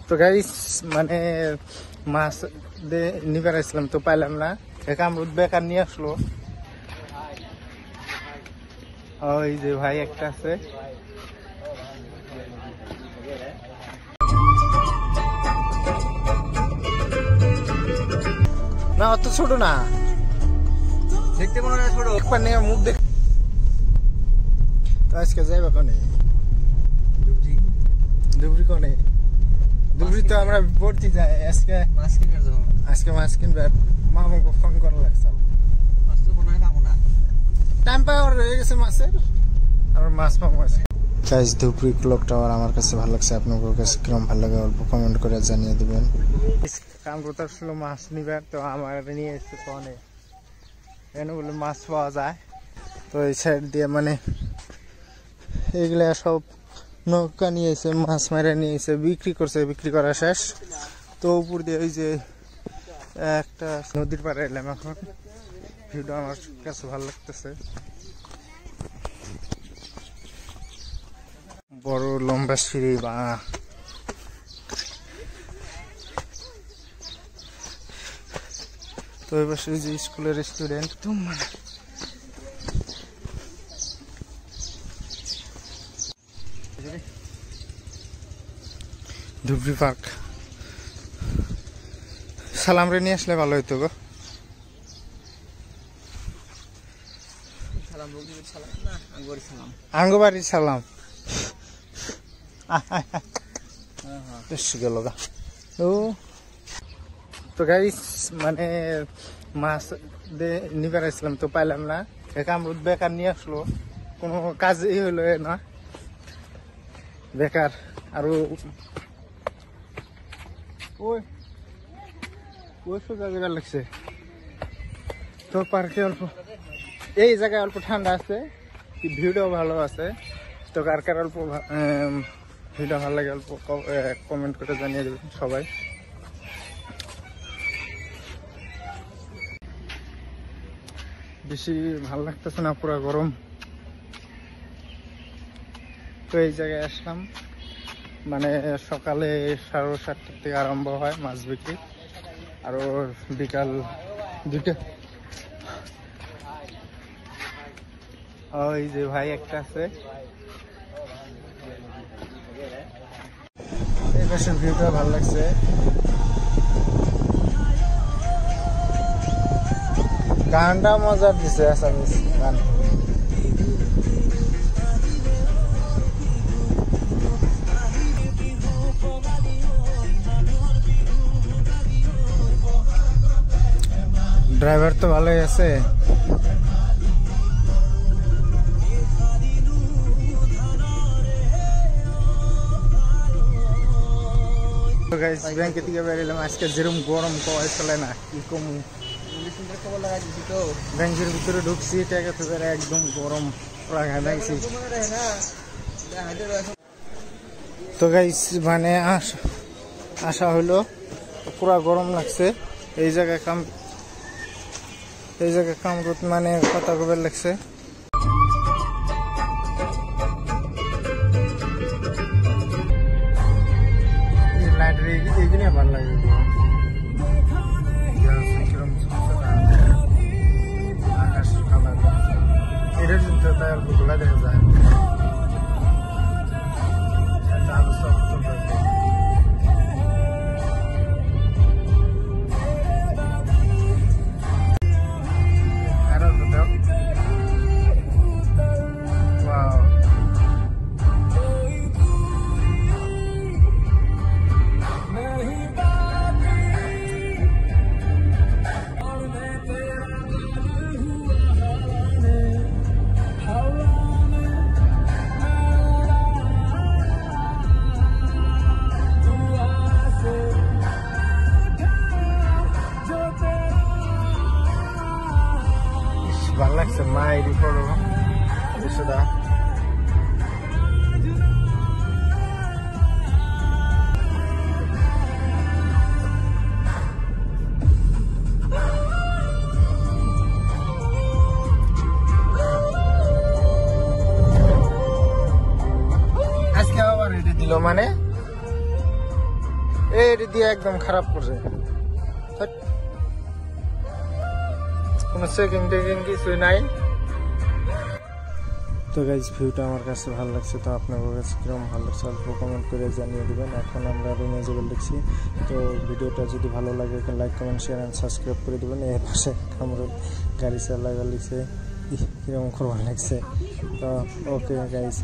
তো গাইস মানে মাছ নিবার আসলাম তো পাইলাম না, কামরুদ বেকার নিয়ে আসলো। ওই যে ভাই একটা আছে, না অত ছোট না, দেখতে মনে হয় ছোট, একবার নিয়ে মুখ দেখ। তো আজকে যাইবা কনে ধুবড়ি কনে? ধুবড়ি তো আমরা পড়তে যাই। আজকে মাছ কিনবে, মামাকে ফোন করা লাগছে। টাইম পাওয়ার হয়ে গেছে মাছের, আমার মাছ পাবো আছে। গাইস ধুবড়ি ক্লক টাওয়ার আমার কাছে ভালো লাগছে, আপনাদের কাছে কিরকম ভালো লাগে অল্প কমেন্ট করে জানিয়ে দেবেন। কাম করতে আসলো মাছ নিবার, তো আমার নিয়ে এসছে কনে, এনে বলে মাছ পাওয়া যায়। তো এই সাইড দিয়ে মানে এগুলা সব নৌকা নিয়ে এসে মাছ মারা নিয়ে এসে বিক্রি করছে, বিক্রি করা শেষ। তো উপর দিয়ে ওই যে একটা নদীর পাড়ে এলাম এখন, ভিউটা আমার কাছে ভালো লাগতেছে। বড় লম্বা সিঁড়ি বা তো এবার যে স্কুলের স্টুডেন্ট তো মানে ধুবড়ি পার্ক। সালাম রে নিয়ে আসলে ভালো হইতো গো। আঙ্গবাড়ির সালাম গেল গা। তো গাইস মানে মাছ নিবার আসলাম তো পাইলাম না, কামরুদ বেকার নিয়ে আসলো, কোনো কাজ হইলো না, বেকার। আর ওই সোজা জায়গা লাগছে তো পার্কে অল্প, এই জায়গায় অল্প ঠান্ডা আছে, ভিউটাও ভালো আছে। তো কার কার অল্প ভিউটা ভালো লাগে অল্প কমেন্ট করে জানিয়ে দেবেন সবাই। বেশি ভালো লাগতেছে না, পুরা গরম। তো এই জায়গায় আসলাম, মানে সকালে 7:30 থেকে আরম্ভ হয় মাছ বিক্রি, আরো বিকাল 2টা। ওই যে ভাই একটা আছে, এই পাশের ভিউটা ভালো লাগছে। গানটা মজার দিছে, আসামিস গান। ড্রাইভার তো ভালোই আছে। ব্যাংকে থেকে বেরিলাম, আজকে যেরকম গরম কয় চলে না, কি কমু। ব্যাংকের ভিতরে ঢুকছি, টাকা তো একদম গরম, ঘামাইছি। তো গাইস মানে আসা হইলো, পুরা গরম লাগছে। এই জায়গায় কামরুদ মানে কথা কবে লাগছে। এইগুলো ভালো লাগে, আকাশ কালার, এটার জন্য তাই অল্প গোলা দেখা যায়। এর দিয়ে একদম খারাপ করছে, কোনো চেকিং টেকিং কিছুই নাই। তো গাইজ ভিউটা আমার কাছে ভালো লাগছে, তো আপনাদের কাছে কিরকম ভালো লাগছে অল্প কমেন্ট করে জানিয়ে দেবেন। এখন আমরা রুমে যাবে লিখছি। তো ভিডিওটা যদি ভালো লাগে like comment share and subscribe করে দেবেন। এর পাশে কামরুল গাড়ি চালাগা লিখছে, কিরকম করবার লাগছে। তো ওকে গাইজ।